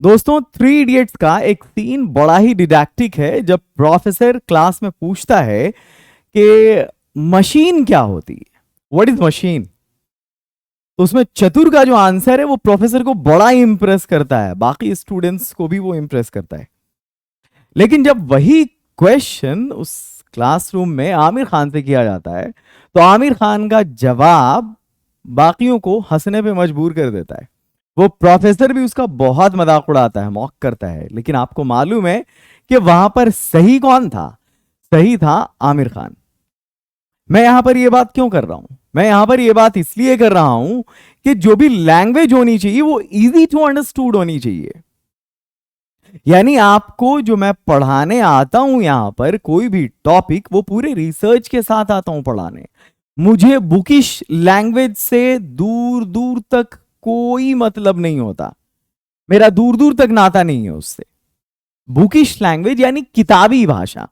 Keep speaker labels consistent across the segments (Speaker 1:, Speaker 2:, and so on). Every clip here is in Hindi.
Speaker 1: दोस्तों, थ्री इडियट्स का एक सीन बड़ा ही डिडैक्टिक है जब प्रोफेसर क्लास में पूछता है कि मशीन क्या होती है, व्हाट इज मशीन। तो उसमें चतुर का जो आंसर है वो प्रोफेसर को बड़ा ही इंप्रेस करता है, बाकी स्टूडेंट्स को भी वो इंप्रेस करता है। लेकिन जब वही क्वेश्चन उस क्लासरूम में आमिर खान से किया जाता है तो आमिर खान का जवाब बाकियों को हंसने पे मजबूर कर देता है। वो प्रोफेसर भी उसका बहुत मजाक उड़ाता है, मॉक करता है, लेकिन आपको मालूम है कि वहां पर सही कौन था? सही था आमिर खान। मैं यहां पर यह बात क्यों कर रहा हूं? मैं यहां पर यह बात इसलिए कर रहा हूं कि जो भी लैंग्वेज होनी चाहिए वो इजी टू अंडरस्टूड होनी चाहिए। यानी आपको जो मैं पढ़ाने आता हूं यहां पर कोई भी टॉपिक, वो पूरे रिसर्च के साथ आता हूं पढ़ाने। मुझे बुकिश लैंग्वेज से दूर दूर तक कोई मतलब नहीं होता, मेरा दूर दूर तक नाता नहीं है उससे। बुकिश लैंग्वेज यानी किताबी भाषा,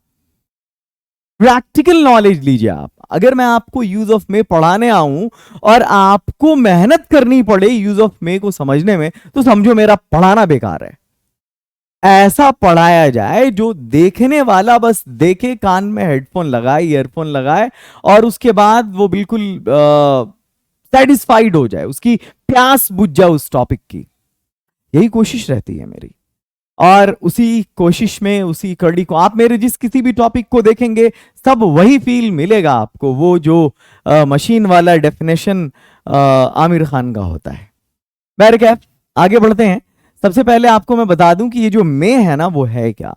Speaker 1: प्रैक्टिकल नॉलेज लीजिए आप। अगर मैं आपको यूज ऑफ मे पढ़ाने आऊं और आपको मेहनत करनी पड़े यूज ऑफ मे को समझने में, तो समझो मेरा पढ़ाना बेकार है। ऐसा पढ़ाया जाए जो देखने वाला बस देखे, कान में हेडफोन लगाए, ईयरफोन लगाए, और उसके बाद वो बिल्कुल सेटिस्फाइड हो जाए, उसकी प्यास बुझ जाए उस टॉपिक की। यही कोशिश रहती है मेरी। और उसी कोशिश में, उसी कड़ी को आप मेरे जिस किसी भी टॉपिक को देखेंगे सब वही फील मिलेगा आपको, वो जो मशीन वाला डेफिनेशन आमिर खान का होता है। बैरकैफ, आगे बढ़ते हैं। सबसे पहले आपको मैं बता दूं कि ये जो मे है ना, वो है क्या।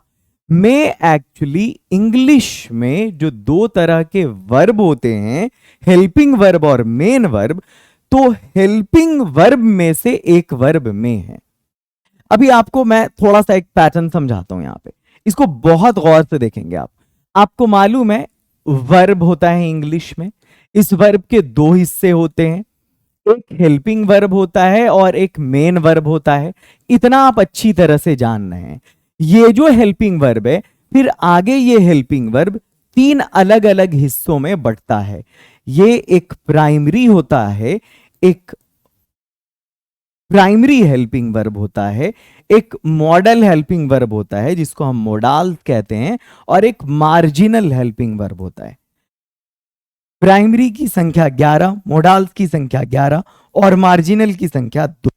Speaker 1: मे एक्चुअली इंग्लिश में जो दो तरह के वर्ब होते हैं, हेल्पिंग वर्ब और मेन वर्ब, तो हेल्पिंग वर्ब में से एक वर्ब में है। अभी आपको मैं थोड़ा सा एक पैटर्न समझाता हूं यहां पे, इसको बहुत गौर से देखेंगे आप। आपको मालूम है वर्ब होता है इंग्लिश में, इस वर्ब के दो हिस्से होते हैं, एक हेल्पिंग वर्ब होता है और एक मेन वर्ब होता है। इतना आप अच्छी तरह से जान रहे हैं। ये जो हेल्पिंग वर्ब है, फिर आगे ये हेल्पिंग वर्ब तीन अलग अलग हिस्सों में बंटता है। ये एक प्राइमरी होता है, एक प्राइमरी हेल्पिंग वर्ब होता है, एक मॉडल हेल्पिंग वर्ब होता है जिसको हम मोडाल कहते हैं, और एक मार्जिनल हेल्पिंग वर्ब होता है। प्राइमरी की संख्या 11, मोडाल्स की संख्या 11 और मार्जिनल की संख्या 2।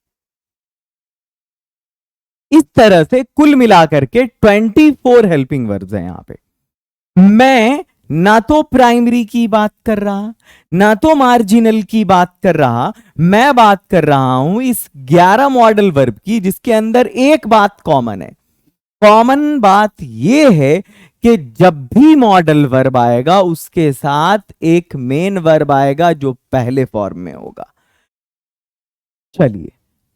Speaker 1: इस तरह से कुल मिलाकर के 24 हेल्पिंग वर्ब्स हैं यहां पे। मैं ना तो प्राइमरी की बात कर रहा, ना तो मार्जिनल की बात कर रहा, मैं बात कर रहा हूं इस 11 मॉडल वर्ब की, जिसके अंदर एक बात कॉमन है। कॉमन बात यह है कि जब भी मॉडल वर्ब आएगा उसके साथ एक मेन वर्ब आएगा जो पहले फॉर्म में होगा। चलिए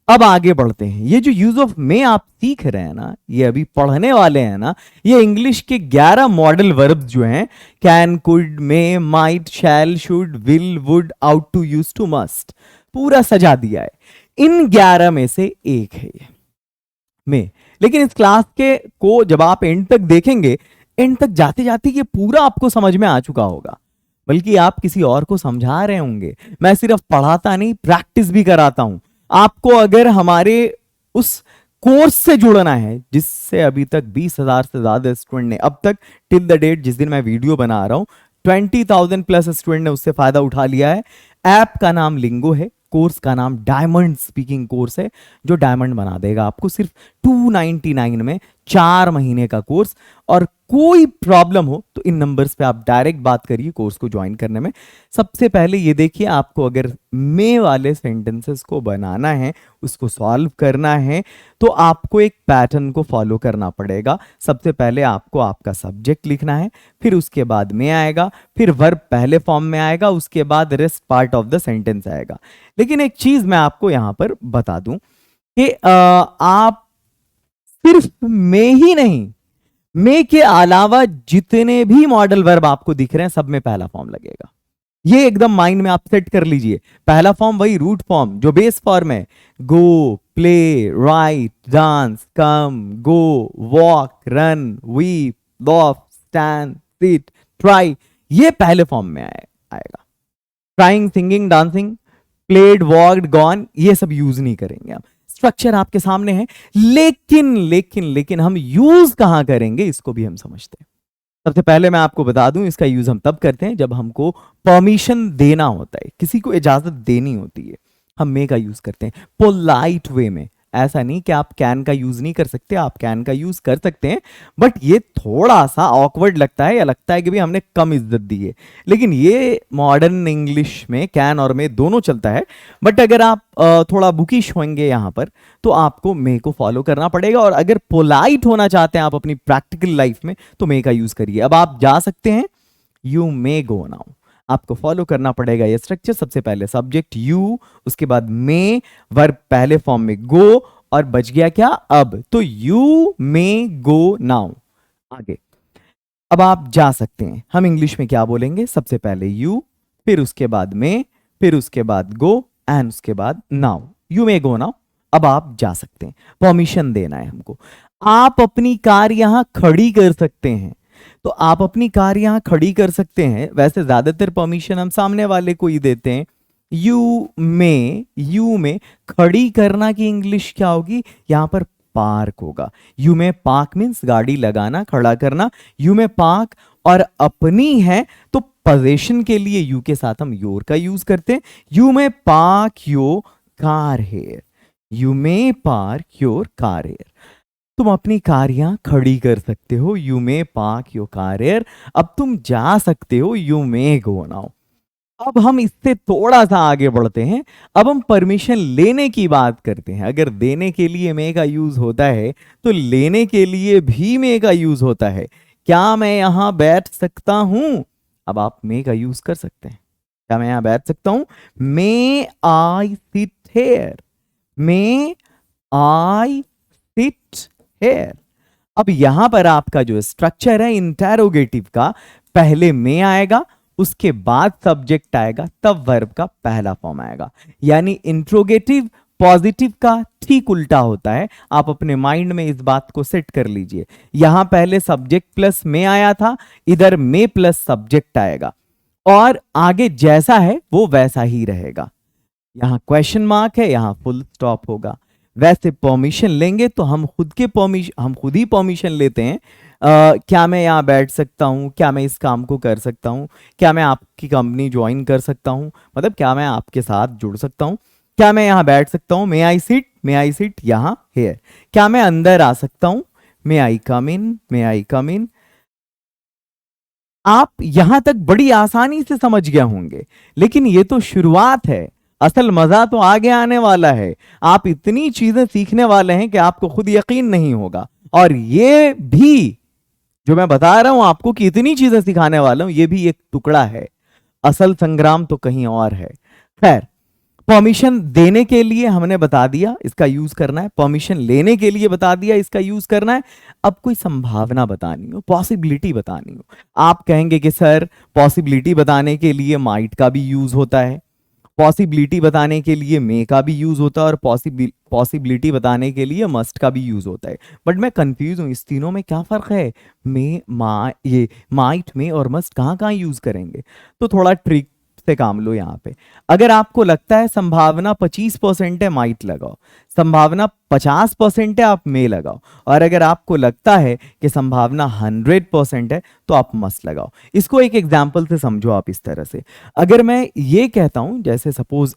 Speaker 1: अब आगे बढ़ते हैं। ये जो यूज ऑफ मे आप सीख रहे हैं ना, ये अभी पढ़ने वाले हैं ना, ये इंग्लिश के 11 मॉडल वर्ब्स जो हैं, can, could, may, might, shall, should, will, would, ought to, used to, must, पूरा सजा दिया है। इन 11 में से एक है ये मे। लेकिन इस क्लास के को जब आप एंड तक देखेंगे, एंड तक जाते जाते ये पूरा आपको समझ में आ चुका होगा, बल्कि आप किसी और को समझा रहे होंगे। मैं सिर्फ पढ़ाता नहीं, प्रैक्टिस भी कराता हूं। आपको अगर हमारे उस कोर्स से जुड़ना है जिससे अभी तक 20,000 से ज्यादा स्टूडेंट ने अब तक, टिल द डेट जिस दिन मैं वीडियो बना रहा हूं, 20,000 प्लस स्टूडेंट ने उससे फायदा उठा लिया है। ऐप का नाम लिंगो है, कोर्स का नाम डायमंड स्पीकिंग कोर्स है, जो डायमंड बना देगा आपको सिर्फ 299 में, 4 महीने का कोर्स। और कोई प्रॉब्लम हो तो इन नंबर्स पे आप डायरेक्ट बात करिए कोर्स को ज्वाइन करने में। सबसे पहले ये देखिए, आपको अगर मे वाले सेंटेंसेस को बनाना है, उसको सॉल्व करना है, तो आपको एक पैटर्न को फॉलो करना पड़ेगा। सबसे पहले आपको आपका सब्जेक्ट लिखना है, फिर उसके बाद मे आएगा, फिर वर्ब पहले फॉर्म में आएगा, उसके बाद rest part of the sentence आएगा। लेकिन एक चीज मैं आपको यहां पर बता दूं कि आप सिर्फ मे ही नहीं, मे के अलावा जितने भी मॉडल वर्ब आपको दिख रहे हैं सब में पहला फॉर्म लगेगा। ये एकदम माइंड में आप सेट कर लीजिए। पहला फॉर्म वही रूट फॉर्म जो बेस फॉर्म है, go, play, write, dance, come, go, walk, run, weep, laugh, stand, sit, try, ये पहले फॉर्म में आएगा। Trying, singing, dancing, played, walked, gone, ये सब यूज नहीं करेंगे आप। स्ट्रक्चर आपके सामने है, लेकिन लेकिन लेकिन हम यूज कहां करेंगे इसको भी हम समझते हैं। सबसे पहले मैं आपको बता दूं, इसका यूज हम तब करते हैं जब हमको परमिशन देना होता है, किसी को इजाजत देनी होती है, हम मे का यूज करते हैं पोलाइट वे में। ऐसा नहीं कि आप कैन का यूज नहीं कर सकते, आप कैन का यूज कर सकते हैं, बट ये थोड़ा सा ऑकवर्ड लगता है, या लगता है कि भाई हमने कम इज्जत दी है। लेकिन ये मॉडर्न इंग्लिश में कैन और मे दोनों चलता है, बट अगर आप थोड़ा बुकिश होंगे यहां पर तो आपको मे को फॉलो करना पड़ेगा। और अगर पोलाइट होना चाहते हैं आप अपनी प्रैक्टिकल लाइफ में तो मे का यूज करिए। अब आप जा सकते हैं, यू मे गो नाउ, आपको फॉलो करना पड़ेगा ये स्ट्रक्चर। सबसे पहले सब्जेक्ट यू, उसके बाद मे, वर्ब पहले फॉर्म में गो, और बच गया क्या अब, तो यू मे गो नाउ। आगे अब आप जा सकते हैं, हम इंग्लिश में क्या बोलेंगे, सबसे पहले यू, फिर उसके बाद मे, फिर उसके बाद गो, एंड उसके बाद now. You may go now, अब आप जा सकते हैं, परमिशन देना है हमको। आप अपनी कार यहां खड़ी कर सकते हैं, तो आप अपनी कार यहां खड़ी कर सकते हैं। वैसे ज्यादातर परमिशन हम सामने वाले को ही देते हैं। यू में खड़ी करना की इंग्लिश क्या होगी, यहां पर पार्क होगा। यू में पार्क मीन्स गाड़ी लगाना, खड़ा करना। यू में पार्क, और अपनी है तो पोजेशन के लिए यू के साथ हम योर का यूज करते हैं। You may park your car here, you may park your car here, तुम अपनी कार यहां खड़ी कर सकते हो, you may park your car here. अब तुम जा सकते हो, यू मे गो नाउ। अब हम इससे थोड़ा सा आगे बढ़ते हैं, अब हम परमिशन लेने की बात करते हैं। अगर देने के लिए मे का यूज होता है तो लेने के लिए भी मे का यूज होता है। क्या मैं यहां बैठ सकता हूं, अब आप मे का यूज कर सकते हैं। क्या मैं यहां बैठ सकता हूं, may I sit here, may I sit here. अब यहां पर आपका जो स्ट्रक्चर है इंटेरोगेटिव का, पहले में आएगा, उसके बाद सब्जेक्ट आएगा, तब वर्ब का पहला फॉर्म आएगा। यानी इंट्रोगेटिव पॉजिटिव का ठीक उल्टा होता है। आप अपने माइंड में इस बात को सेट कर लीजिए। यहां पहले सब्जेक्ट प्लस में आया था, इधर में प्लस सब्जेक्ट आएगा, और आगे जैसा है वो वैसा ही रहेगा। यहां क्वेश्चन मार्क है, यहां फुल स्टॉप होगा। वैसे परमिशन लेंगे तो हम खुद ही परमिशन लेते हैं। क्या मैं यहाँ बैठ सकता हूँ, क्या मैं इस काम को कर सकता हूँ, क्या मैं आपकी कंपनी ज्वाइन कर सकता हूँ, मतलब क्या मैं आपके साथ जुड़ सकता हूँ, क्या मैं यहाँ बैठ सकता हूँ, मे आई सिट यहाँ हेयर, क्या मैं अंदर आ सकता हूँ, मे आई कम इन। आप यहां तक बड़ी आसानी से समझ गए होंगे, लेकिन ये तो शुरुआत है, असल मजा तो आगे आने वाला है। आप इतनी चीजें सीखने वाले हैं कि आपको खुद यकीन नहीं होगा। और ये भी जो मैं बता रहा हूं आपको कि इतनी चीजें सिखाने वाला हूं, ये भी एक टुकड़ा है, असल संग्राम तो कहीं और है। खैर, परमिशन देने के लिए हमने बता दिया इसका यूज करना है, परमिशन लेने के लिए बता दिया इसका यूज करना है। अब कोई संभावना बतानी हो, पॉसिबिलिटी बतानी हो, आप कहेंगे कि सर पॉसिबिलिटी बताने के लिए माइट का भी यूज होता है, पॉसिबिलिटी बताने के लिए मे का भी यूज होता है, और पॉसिबिलिटी बताने के लिए मस्ट का भी यूज होता है। बट मैं कंफ्यूज हूं, इस तीनों में क्या फर्क है, ये माइट में और मस्ट कहां कहां यूज करेंगे। तो थोड़ा ट्रिक से काम लो यहां पे। अगर आपको लगता है संभावना 25% है, माइट लगाओ। संभावना 50% है, आप मे लगाओ। और अगर आपको लगता है कि संभावना 100% है तो आप मस्ट लगाओ। इसको एक एग्जाम्पल से समझो आप इस तरह से। अगर मैं ये कहता हूं, जैसे सपोज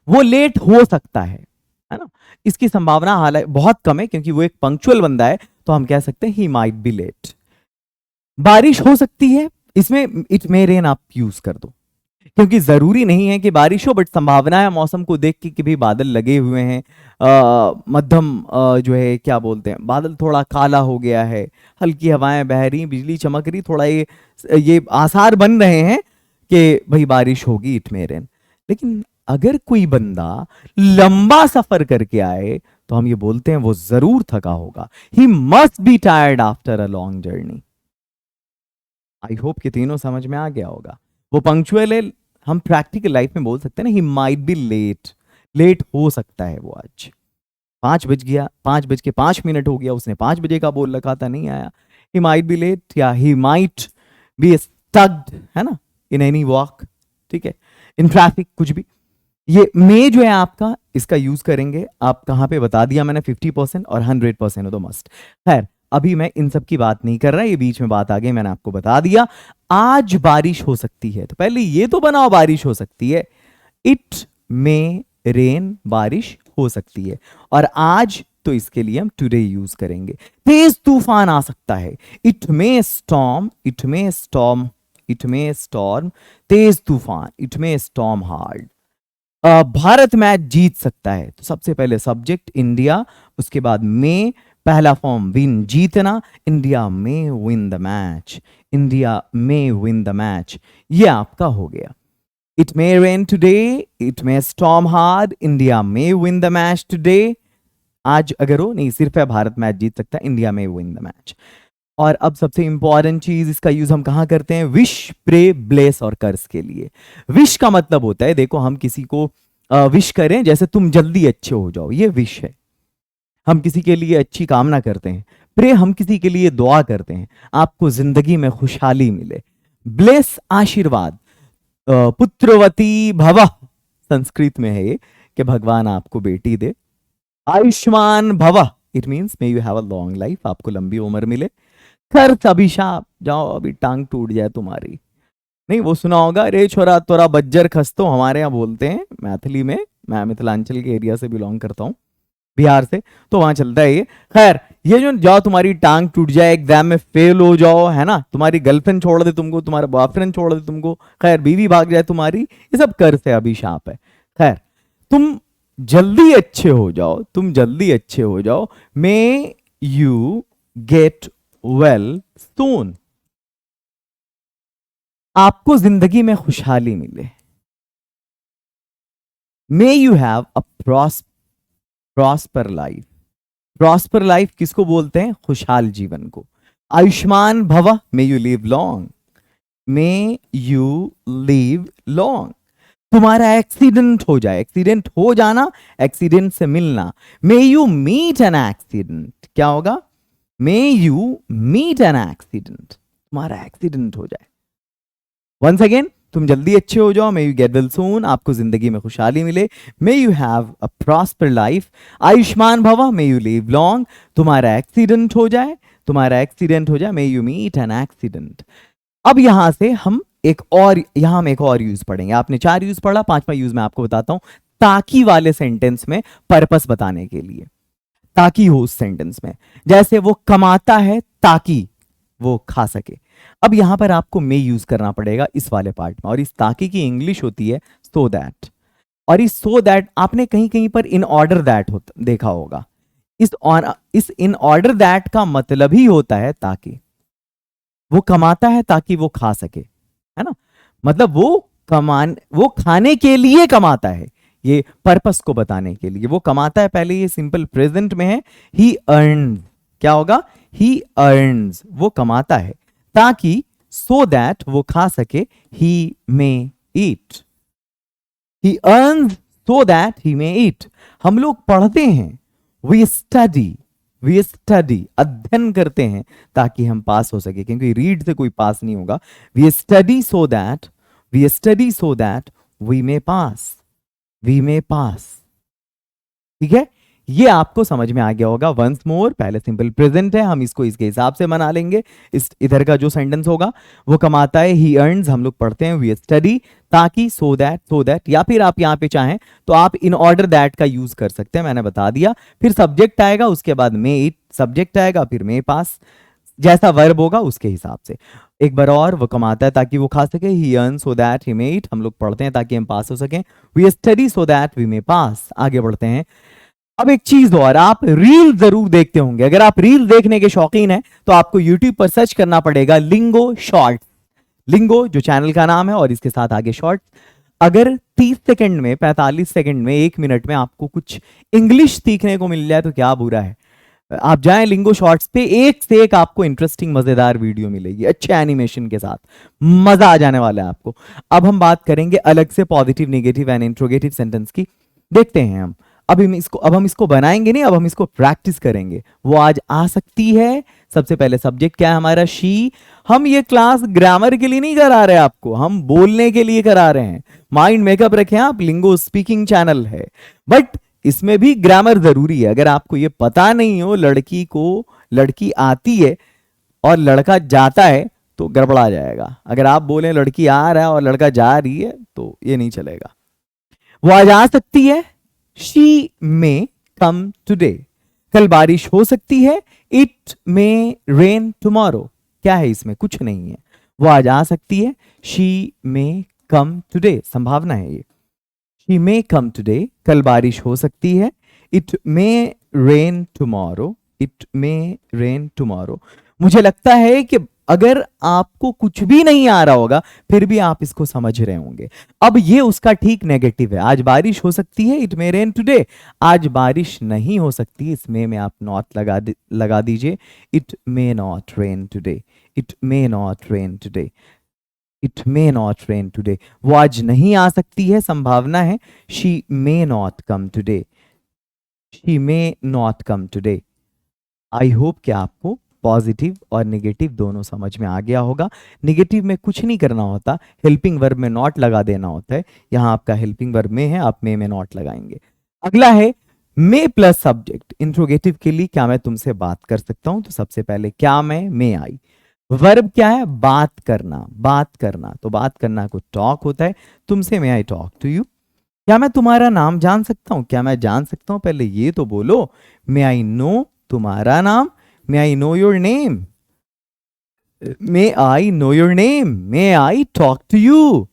Speaker 1: वो लेट हो सकता है ना, इसकी संभावना हालांकि बहुत कम है क्योंकि वो एक पंक्चुअल बंदा है, तो हम कह सकते हैं ही माइट बी लेट। बारिश हो सकती है, इसमें इट मे रेन आप यूज कर दो, क्योंकि जरूरी नहीं है कि बारिश हो, बट संभावना है मौसम को देख के कि भी बादल लगे हुए हैं, मध्यम जो है क्या बोलते हैं, बादल थोड़ा काला हो गया है, हल्की हवाएं बह रही, बिजली चमक रही, थोड़ा ये आसार बन रहे हैं कि भाई बारिश होगी, इट मे रेन। लेकिन अगर कोई बंदा लंबा सफर करके आए तो हम ये बोलते हैं वो जरूर थका होगा, he must be tired after a long journey. I hope कि तीनों समझ में आ गया होगा। वो पंक्चुअल है, हम प्रैक्टिकल लाइफ में बोल सकते हैं ना, ही माइट बी लेट हो सकता है वो आज 5 बज गया, 5:05 हो गया, उसने 5 बजे का बोल रखा था, नहीं आया, ही माइट बी लेट, या ही माइट बी स्टक्ड, है ना, इन एनी वॉक, ठीक है, इन ट्रैफिक, कुछ भी। ये मे जो है आपका, इसका यूज करेंगे आप कहां पे बता दिया मैंने, 50% और 100% हो तो मस्ट। खैर अभी मैं इन सब की बात नहीं कर रहा, ये बीच में बात आ गई, मैंने आपको बता दिया। आज बारिश हो सकती है, तो पहले ये तो बनाओ बारिश हो सकती है। इट मे रेन, बारिश हो सकती है। और आज तो इसके लिए हम टुडे यूज करेंगे। तेज तूफान आ सकता है, it may storm, it may storm, it may storm, तेज तूफान, इट मे स्टॉर्म हार्ड। भारत मैच जीत सकता है, तो सबसे पहले सब्जेक्ट इंडिया, उसके बाद मे, पहला फॉर्म विन, जीतना, India may win the match, India may win the match, ये आपका हो गया। It may rain today, it may storm hard, India may win the match today. आज अगर हो नहीं, सिर्फ है भारत मैच जीत सकता है, India may win the match. और अब सबसे इंपॉर्टेंट चीज, इसका यूज हम कहां करते हैं? विश, प्रे, ब्लेस और कर्स के लिए। विश का मतलब होता है, देखो हम किसी को विश करें, जैसे तुम जल्दी अच्छे हो जाओ, ये विश है। हम किसी के लिए अच्छी कामना करते हैं। प्रे, हम किसी के लिए दुआ करते हैं आपको जिंदगी में खुशहाली मिले। ब्लेस, आशीर्वाद, पुत्रवती भव, संस्कृत में है ये कि भगवान आपको बेटी दे। आयुष्मान भव, it means may you have a long life, आपको लंबी उम्र मिले। कर्स, अभिशाप, जाओ अभी टांग टूट जाए तुम्हारी। नहीं वो सुना होगा, रे छोरा तोरा बज्जर खस्तो, हमारे यहाँ बोलते हैं मैथिली में। मैं मिथिलांचल के एरिया से बिलोंग करता हूँ, बिहार से, तो वहां चलता है ये। खैर ये जो जाओ तुम्हारी टांग टूट जाए, एग्जाम में फेल हो जाओ, है ना, तुम्हारी गर्लफ्रेंड छोड़ दे तुमको, तुम्हारा बॉयफ्रेंड छोड़ दे तुमको, खैर बीवी भाग जाए तुम्हारी, ये सब कर्स है, अभिशाप है। खैर तुम जल्दी अच्छे हो जाओ, तुम जल्दी अच्छे हो जाओ। May you get well soon, आपको जिंदगी में खुशहाली मिले। May you have a prosper life, prosper life किसको बोलते हैं? खुशहाल जीवन को। आयुष्मान भव, may you live long, may you live long. तुम्हारा एक्सीडेंट हो जाए, एक्सीडेंट हो जाना, एक्सीडेंट से मिलना। May you meet an accident, क्या होगा? May you meet an accident, तुम्हारा एक्सीडेंट हो जाए। वंस अगेन, तुम जल्दी अच्छे हो जाओ, may you get well soon, आपको जिंदगी में खुशहाली मिले। May you have a prosper life, आयुष्मान भव, मे यू लिव लॉन्ग, तुम्हारा एक्सीडेंट हो जाए, तुम्हारा एक्सीडेंट हो जाए, may you meet an accident. अब यहां से हम एक और, यहां हम एक और यूज पढ़ेंगे। आपने 4 यूज पढ़ा, 5वां यूज मैं आपको बताता हूं, ताकि वाले सेंटेंस में पर्पस बताने के लिए। ताकि हो उस सेंटेंस में, जैसे वो कमाता है ताकि वो खा सके। अब यहां पर आपको मे यूज करना पड़ेगा इस वाले पार्ट में, और इस ताकि की इंग्लिश होती है सो दैट। और इस सो दैट आपने कहीं कहीं पर इन ऑर्डर दैट देखा होगा। इस इन ऑर्डर दैट का मतलब ही होता है ताकि। वो कमाता है ताकि वो खा सके, है ना, मतलब वो खाने के लिए कमाता है, ये पर्पस को बताने के लिए वो कमाता है। पहले ये सिंपल प्रेजेंट में है, ही अर्न्स, क्या होगा? ही अर्न्स, वो कमाता है ताकि, सो दैट वो खा सके, ही मे ईट, ही अर्न्स सो दैट ही मे ईट। हम लोग पढ़ते हैं, वी स्टडी, वी स्टडी, अध्ययन करते हैं ताकि हम पास हो सके, क्योंकि रीड से कोई पास नहीं होगा। We study so that, we study so that we may pass, we may pass. ठीक है, ये आपको समझ में आ गया होगा। वंस मोर, पहले सिंपल प्रेजेंट है, हम इसको इसके हिसाब से बना लेंगे। इस इधर का जो सेंटेंस होगा, वो कमाता है, ही अर्न्स, हम लोग पढ़ते हैं, वी स्टडी, ताकि, सो दैट, या फिर आप यहां पे चाहें तो आप इन ऑर्डर दैट का यूज कर सकते हैं, मैंने बता दिया। फिर सब्जेक्ट आएगा, उसके बाद मे इट, सब्जेक्ट आएगा, फिर मे पास, जैसा वर्ब होगा उसके हिसाब से। एक बार और, वो कमाता है ताकि वो खा सके, ही अर्न्स सो दैट ही मे ईट, हम लोग पढ़ते हैं ताकि हम पास हो सकें, we study so that we may pass. आगे बढ़ते हैं। अब एक चीज और, आप रील जरूर देखते होंगे। अगर आप रील देखने के शौकीन हैं तो आपको यूट्यूब पर सर्च करना पड़ेगा लिंगो शॉर्ट्स, लिंगो जो चैनल का नाम है, और इसके साथ आगे शॉर्ट्स। अगर 30 सेकंड में, 45 सेकंड में, 1 मिनट में आपको कुछ इंग्लिश सीखने को मिल जाए तो क्या बुरा है। आप जाएं लिंगो शॉर्ट्स पे, एक से एक आपको इंटरेस्टिंग मजेदार वीडियो मिलेगी, अच्छे एनिमेशन के साथ, मजा आ जाने वाला है आपको। अब हम बात करेंगे अलग से positive, negative and interrogative sentence की। देखते हैं हम, अब हम इसको बनाएंगे नहीं, अब हम इसको प्रैक्टिस करेंगे। वो आज आ सकती है। सबसे पहले सब्जेक्ट क्या है हमारा? शी। हम ये क्लास ग्रामर के लिए नहीं करा रहे आपको, हम बोलने के लिए करा रहे हैं। माइंड मेकअप रखें आप, लिंगो स्पीकिंग चैनल है, बट इसमें भी ग्रामर जरूरी है। अगर आपको ये पता नहीं हो, लड़की आती है और लड़का जाता है तो गड़बड़ा जाएगा। अगर आप बोले लड़की आ रहा है और लड़का जा रही है तो ये नहीं चलेगा। वो आज आ सकती है, शी मे कम टुडे। कल बारिश हो सकती है, इट मे रेन टुमारो। क्या है इसमें? कुछ नहीं है। वो आज आ सकती है, शी मे कम टुडे, संभावना है ये। शी मे कम टुडे, कल बारिश हो सकती है, it may rain tomorrow, it may rain tomorrow. मुझे लगता है कि अगर आपको कुछ भी नहीं आ रहा होगा फिर भी आप इसको समझ रहे होंगे। अब ये उसका ठीक नेगेटिव है। आज बारिश हो सकती है, इट मे रेन टुडे। आज बारिश नहीं हो सकती, इसमें में आप नॉट लगा दीजिए, it may not rain today, it may not rain today, it may not rain today. वो आज नहीं आ सकती है, संभावना है, she may not come today, she may not come today. I hope कि आपको पॉजिटिव और नेगेटिव दोनों समझ में आ गया होगा। नेगेटिव में कुछ नहीं करना होता, हेल्पिंग वर्ब में नॉट लगा देना होता है। यहां आपका हेल्पिंग वर्ब में है, आप मे में नॉट लगाएंगे। अगला है मे प्लस सब्जेक्ट। इंट्रोगेटिव के लिए क्या मैं तुमसे बात कर सकता हूं? तो सबसे पहले क्या मैं, मे आई। वर्ब क्या है? बात करना, बात करना। तो बात करना को टॉक होता है, तुमसे मे आई टॉक टू यू। क्या मैं तुम्हारा नाम जान सकता हूं? क्या मैं जान सकता हूं? पहले ये तो बोलो, मे आई नो तुम्हारा नाम, may I know your name, may I know your name, may I talk to you.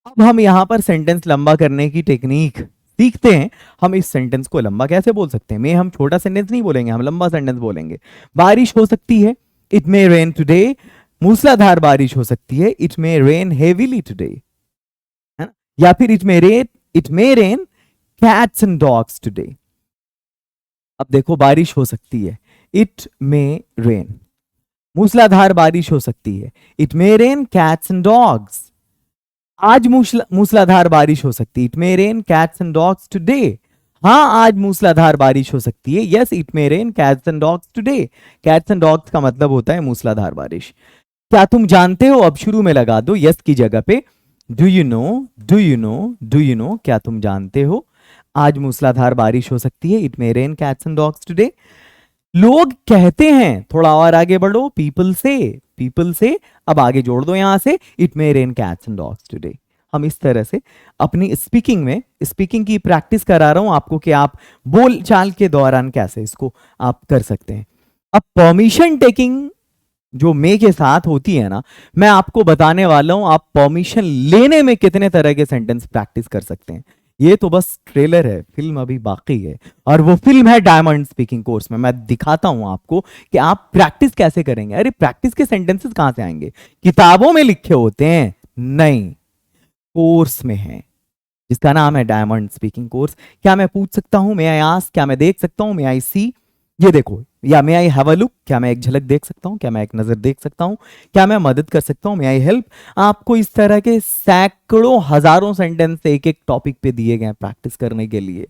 Speaker 1: अब हम यहां पर सेंटेंस लंबा करने की टेक्निक सीखते हैं। हम इस सेंटेंस को लंबा कैसे बोल सकते हैं? मे हम छोटा सेंटेंस नहीं बोलेंगे, हम लंबा सेंटेंस बोलेंगे। बारिश हो सकती है, इट मे रेन टुडे। मूसलाधार बारिश हो सकती है, it may rain heavily today, है ना? या फिर it may rain cats and dogs today. अब देखो, बारिश हो सकती है, इट मे रेन। मूसलाधार बारिश हो सकती है, it may rain cats and dogs. आज मूसलाधार बारिश हो सकती है, it may rain cats and dogs today. हाँ, आज मूसलाधार बारिश हो सकती है, yes it may rain cats and dogs today. Cats and dogs का मतलब होता है मूसलाधार बारिश। क्या तुम जानते हो? अब शुरू में लगा दो यस की जगह पे do you know, do you know, do you know. क्या तुम जानते हो आज मूसलाधार बारिश हो सकती है, it may rain cats and dogs today. लोग कहते हैं, थोड़ा और आगे बढ़ो, पीपल से, पीपल से। अब आगे जोड़ दो यहां से, it may rain cats and dogs today. हम इस तरह से अपनी स्पीकिंग की प्रैक्टिस करा रहा हूं आपको कि आप बोल चाल के दौरान कैसे इसको आप कर सकते हैं। अब परमिशन टेकिंग जो मे के साथ होती है ना, मैं आपको बताने वाला हूं आप परमिशन लेने में कितने तरह के सेंटेंस प्रैक्टिस कर सकते हैं। ये तो बस ट्रेलर है, फिल्म अभी बाकी है, और वो फिल्म है डायमंड स्पीकिंग कोर्स में। मैं दिखाता हूं आपको कि आप प्रैक्टिस कैसे करेंगे। अरे प्रैक्टिस के सेंटेंसेस कहां से आएंगे? किताबों में लिखे होते हैं? नहीं, कोर्स में है, जिसका नाम है डायमंड स्पीकिंग कोर्स। क्या मैं पूछ सकता हूं, मे आई आस्क? क्या मैं देख सकता हूं, मे आई सी? ये देखो, या may I have a look? क्या मैं एक झलक देख सकता हूं? क्या मैं एक नजर देख सकता हूं? क्या मैं मदद कर सकता हूं, मे आई हेल्प? आपको इस तरह के सैकड़ों हजारों सेंटेंस एक एक टॉपिक पे दिए गए प्रैक्टिस करने के लिए।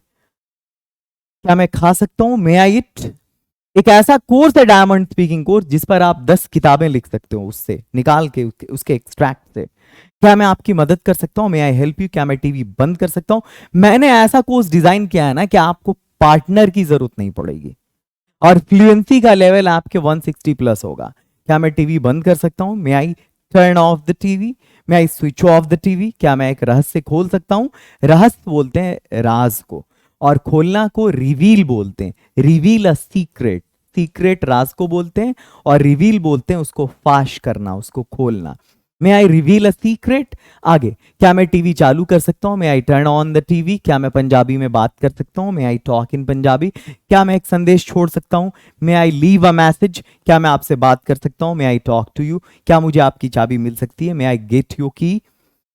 Speaker 1: क्या मैं खा सकता हूं, मे आई इट? एक ऐसा कोर्स है डायमंड स्पीकिंग कोर्स जिस पर आप 10 किताबें लिख सकते हो, उससे निकाल के उसके एक्सट्रैक्ट से। क्या मैं आपकी मदद कर सकता हूं, मे आई हेल्प यू? क्या मैं टीवी बंद कर सकता हूं? मैंने ऐसा कोर्स डिजाइन किया है ना कि आपको पार्टनर की जरूरत नहीं पड़ेगी और फ्लुएंसी का लेवल आपके 160 प्लस होगा। क्या मैं टीवी बंद कर सकता हूं, may I turn off the TV? May I switch off the TV? क्या मैं एक रहस्य खोल सकता हूं? रहस्य बोलते हैं राज को, और खोलना को रिवील बोलते हैं। रिवील अ सीक्रेट, सीक्रेट राज को बोलते हैं, और रिवील बोलते हैं उसको फाश करना, उसको खोलना। May I reveal a secret? आगे, क्या मैं टीवी चालू कर सकता हूं, may I turn on the TV? क्या मैं पंजाबी में बात कर सकता हूं, may I talk in Punjabi? क्या मैं एक संदेश छोड़ सकता हूं, may I leave a message? क्या मैं आपसे बात कर सकता हूं, may I talk to you? क्या मुझे आपकी चाबी मिल सकती है, मे आई गेट योर की?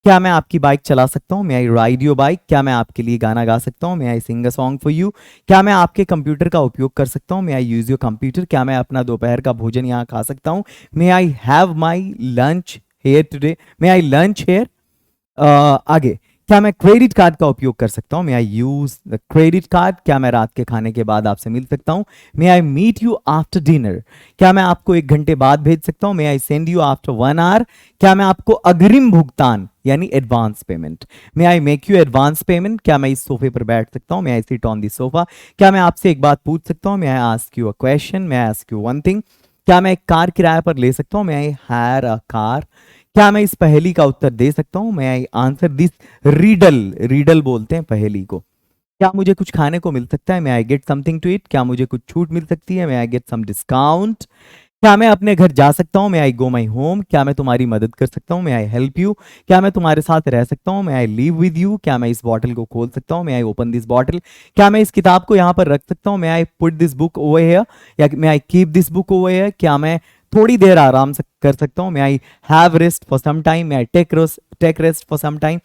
Speaker 1: क्या मैं आपकी बाइक चला सकता हूं, may I ride your bike? क्या मैं आपके लिए गाना गा सकता हूं, may I Singh a song for you? क्या मैं आपके कंप्यूटर का उपयोग कर सकता हूं, may I use your computer? क्या मैं अपना दोपहर का भोजन यहाँ खा सकता हूं, may I have my lunch here today? May I lunch here? आगे, क्या मैं क्रेडिट कार्ड का उपयोग कर सकता हूँ? May I use the credit card? क्या मैं रात के खाने के बाद आपसे मिल सकता हूँ? May I meet you after dinner? क्या मैं आपको 1 घंटे बाद भेज सकता हूँ? May I send you after 1 hour? क्या मैं आपको अग्रिम भुगतान यानी advance payment, may I make you advance payment? क्या मैं इस सोफे पर बैठ सकता हूँ? May I sit on the sofa? क्या मैं आपसे एक बात पूछ सकता हूँ? May I ask you a question? May I ask you one thing? क्या मैं एक कार किराए पर ले सकता हूँ? May I hire a car? क्या मैं इस पहेली का उत्तर दे सकता हूं? मैं आई आंसर दिस रीडल? रीडल बोलते हैं पहेली को। क्या मुझे कुछ खाने को मिल सकता है? मैं I get something to it? क्या मुझे कुछ छूट मिल सकती है? मैं आई गेट सम डिस्काउंट? क्या मैं अपने घर जा सकता हूँ? मैं आई गो माई होम? क्या मैं तुम्हारी मदद कर सकता हूँ? मैं आई हेल्प यू? क्या मैं तुम्हारे साथ रह सकता हूँ? मैं आई लिव विद यू? क्या मैं इस बॉटल को खोल सकता हूँ? मैं आई ओपन दिस बॉटल? क्या मैं इस किताब को यहाँ पर रख सकता हूँ? मैं I put this book over here? या मैं I keep this book over here? क्या मैं थोड़ी देर आराम से कर सकता हूँ? मैं I have rest for some time? May I take rest for some time?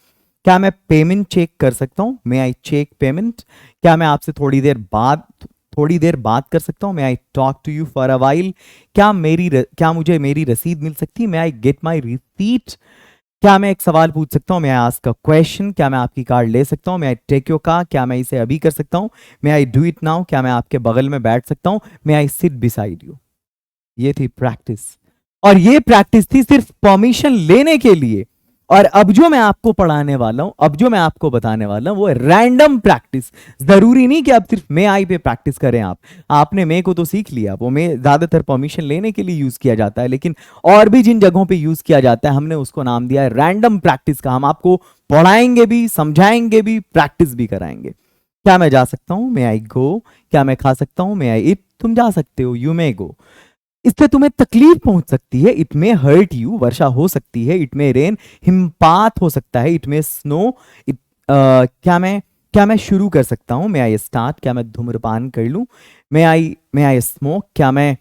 Speaker 1: क्या मैं पेमेंट चेक कर सकता हूँ? मैं आई चेक पेमेंट? क्या मैं आपसे थोड़ी देर बात कर सकता हूँ? मैं I talk to you for a while? क्या मुझे मेरी रसीद मिल सकती है? मैं आई गेट माई रिसीट? क्या मैं एक सवाल पूछ सकता हूँ? मैं आई आस्क अ क्वेश्चन? क्या मैं आपकी कार्ड ले सकता हूँ? मैं आई टेक योर कार? क्या मैं इसे अभी कर सकता हूँ? मैं आई डू इट नाउ? क्या मैं आपके बगल में बैठ सकता हूँ? मैं आई सिट बिसाइड यू? ये थी प्रैक्टिस, और ये प्रैक्टिस थी सिर्फ परमिशन लेने के लिए। और अब जो मैं आपको पढ़ाने वाला हूं, अब जो मैं आपको बताने वाला हूं, वो है रैंडम प्रैक्टिस। जरूरी नहीं कि आप सिर्फ मे आई पे प्रैक्टिस करें। आपने मे को तो सीख लिया, वो मे ज्यादातर परमिशन लेने के लिए यूज किया जाता है, लेकिन और भी जिन जगहों पे यूज किया जाता है हमने उसको नाम दिया है रैंडम प्रैक्टिस का। हम आपको पढ़ाएंगे भी, समझाएंगे भी, प्रैक्टिस भी कराएंगे। क्या मैं जा सकता हूं? मे आई गो? क्या मैं खा सकता हूं? मे आई ईट? तुम जा सकते हो, यू मे गो। इससे तुम्हें तकलीफ पहुंच सकती है, इट मे हर्ट यू। वर्षा हो सकती है, इट मे रेन। हिमपात हो सकता है, इट मे स्नो। क्या मैं शुरू कर सकता हूं? May I start? क्या मैं धूम्रपान कर लूं? मे आई स्मोक? क्या मैं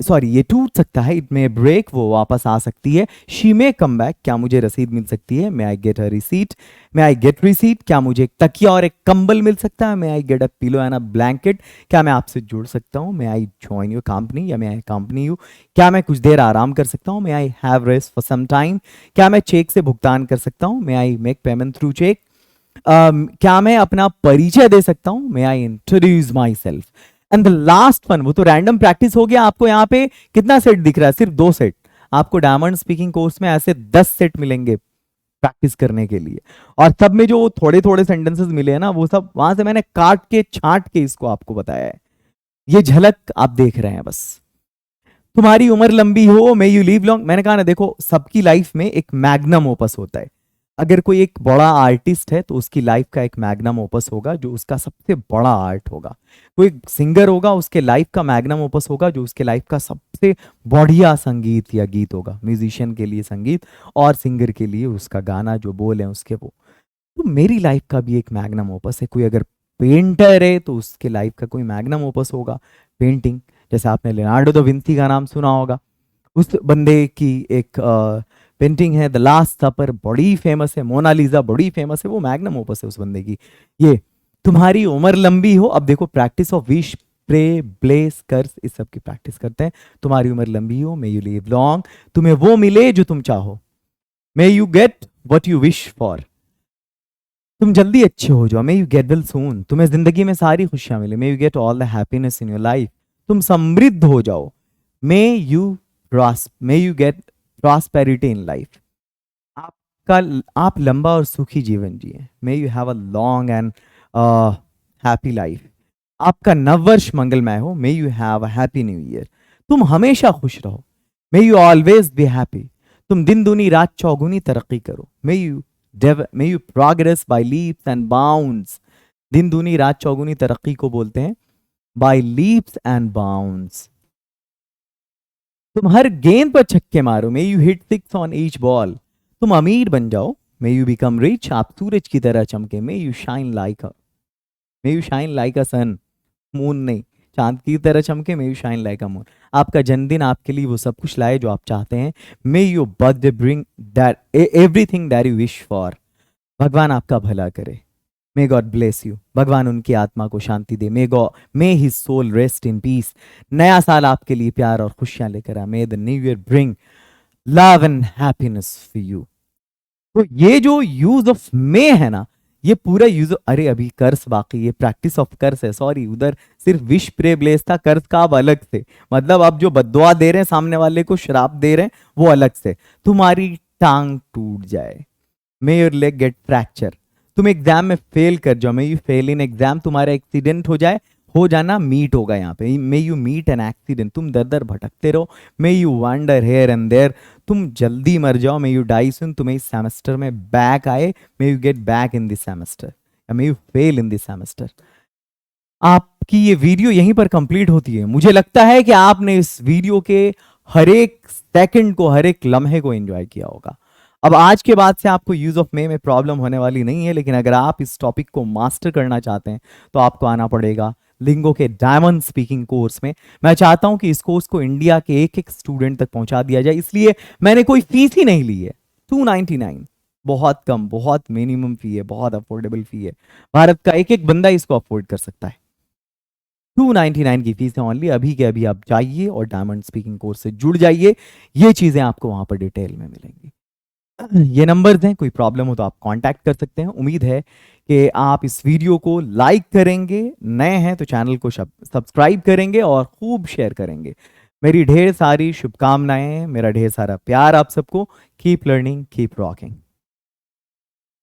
Speaker 1: सॉरी, ये टूट सकता है, इट मे ब्रेक, वो वापस आ सकती है। She may come back? क्या मुझे रसीद मिल सकती है? May I get a receipt? May I get receipt? क्या मुझे एक तकिया और एक कंबल मिल सकता है? May I get a pillow and a blanket? क्या मैं आपसे जुड़ सकता हूँ? May I join your company? या मे आई कंपनी यू? क्या मैं कुछ देर आराम कर सकता हूँ? May I have rest for some time? क्या मैं चेक से भुगतान कर सकता हूँ? May I make payment through cheque? क्या मैं अपना परिचय दे सकता हूं? May I introduce myself? And the last one, वो तो रैंडम प्रैक्टिस हो गया। आपको यहाँ पे कितना सेट दिख रहा है? सिर्फ 2 सेट। आपको डायमंड स्पीकिंग कोर्स में ऐसे 10 सेट मिलेंगे प्रैक्टिस करने के लिए। और सब में जो थोड़े थोड़े सेंटेंसेस मिले हैं ना, वो सब वहां से मैंने काट के छांट के इसको आपको बताया है। ये झलक आप देख रहे हैं बस। तुम्हारी उम्र लंबी हो, मे यू लिव लॉन्ग। मैंने कहा ना, देखो सबकी लाइफ में एक मैग्नम ओपस होता है। अगर कोई एक बड़ा आर्टिस्ट है तो उसकी लाइफ का एक मैग्नम ओपस होगा जो उसका सबसे बड़ा आर्ट होगा। कोई सिंगर होगा, उसके लाइफ का मैग्नम ओपस होगा जो उसके लाइफ का सबसे बढ़िया संगीत या गीत होगा। म्यूजिशियन के लिए संगीत, और सिंगर के लिए उसका गाना, जो बोल है उसके वो। तो मेरी लाइफ का भी एक मैग्नम ओपस है। कोई अगर पेंटर है तो उसके लाइफ का कोई मैग्नम ओपस होगा, पेंटिंग। जैसे आपने लियोनार्डो दा विंची का नाम सुना होगा, उस बंदे की एक पेंटिंग है द लास्ट सपर, बड़ी फेमस है। मोनालिसा बड़ी फेमस है, वो मैग्नम ओपस है उस बंदे की। ये तुम्हारी उम्र लंबी हो। अब देखो, practice of wish, pray, bless, curse, इस सब की प्रैक्टिस करते हैं। तुम्हारी उम्र लंबी हो, मे यू लिव लॉन्ग। तुम्हें वो मिले जो तुम चाहो, मे you get what you wish for. तुम जल्दी अच्छे हो जाओ, मे यू गेट वेल सून। तुम्हें जिंदगी में सारी खुशियां मिले, may you get all the happiness in your life. तुम समृद्ध हो जाओ, may you may you gate prosperity in life. आपका आप लंबा और सुखी जीवन जिए, मे you have a long and happy life. आपका नववर्ष मंगलमय हो, मे you have a happy new year. तुम हमेशा खुश रहो, may you always be happy. तुम दिन दूनी रात चौगुनी तरक्की करो, may you progress by leaps and bounds. दिन दूनी रात चौगुनी तरक्की को बोलते हैं बाय लीप्स एंड बाउंड्स। तुम हर गेंद पर छक्के मारो, may you hit 6 on each ball. तुम अमीर बन जाओ, मे यू बिकम रिच। आप सूरज की तरह चमके, may you shine like a sun. Moon नहीं, चांद की तरह चमके, may you shine like a moon. आपका जन्मदिन आपके लिए वो सब कुछ लाए जो आप चाहते हैं। May your birthday bring that everything that you wish for. भगवान आपका भला करे। May God bless you. भगवान उनकी आत्मा को शांति दे। May his soul rest in peace. नया साल आपके लिए प्यार और खुशियां लेकर आ। May the new year bring love and happiness for you. तो ये जो यूज ऑफ मे है ना, ये पूरा यूज, अरे अभी कर्स बाकी, ये प्रैक्टिस ऑफ कर्स है, सॉरी, उधर सिर्फ विश प्रे ब्लेस था, कर्स का अब अलग से, मतलब आप जो बद्दुआ दे रहे हैं सामने वाले को, श्राप दे रहे हैं, वो अलग से। तुम्हारी टांग टूट जाए, may your leg get fracture, तुम एग्जाम में फेल कर जाओ, may you fail in exam, तुम्हारा एक्सीडेंट हो जाए, हो जाना मीट होगा यहाँ पे, may you meet an accident, तुम दर दर भटकते रहो, may you wander here and there, तुम जल्दी मर जाओ, मे यू डाई सुन, तुम्हें इस सेमेस्टर में बैक आए, may you get back in this semester, या may you fail in this semester. आपकी ये वीडियो यहीं पर कंप्लीट होती है। मुझे लगता है कि आपने इस वीडियो के हर एक सेकंड को, हर एक लम्हे को एंजॉय किया होगा। अब आज के बाद से आपको यूज ऑफ मे में प्रॉब्लम होने वाली नहीं है, लेकिन अगर आप इस टॉपिक को मास्टर करना चाहते हैं तो आपको आना पड़ेगा लिंगो के डायमंड स्पीकिंग कोर्स में। मैं चाहता हूं कि इस कोर्स को इंडिया के एक एक स्टूडेंट तक पहुंचा दिया जाए, इसलिए मैंने कोई फीस ही नहीं ली है। 299, बहुत कम, बहुत मिनिमम फी है, बहुत अफोर्डेबल फी है, भारत का एक एक बंदा इसको अफोर्ड कर सकता है। 299 की फीस है ओनली। अभी के अभी आप जाइए और डायमंड स्पीकिंग कोर्स से जुड़ जाइए, ये चीजें आपको वहां पर डिटेल में मिलेंगी। ये नंबर्स हैं, कोई प्रॉब्लम हो तो आप कांटेक्ट कर सकते हैं। उम्मीद है कि आप इस वीडियो को लाइक करेंगे, नए हैं तो चैनल को सब्सक्राइब करेंगे और खूब शेयर करेंगे। मेरी ढेर सारी शुभकामनाएं, मेरा ढेर सारा प्यार आप सबको। Keep learning, keep rocking.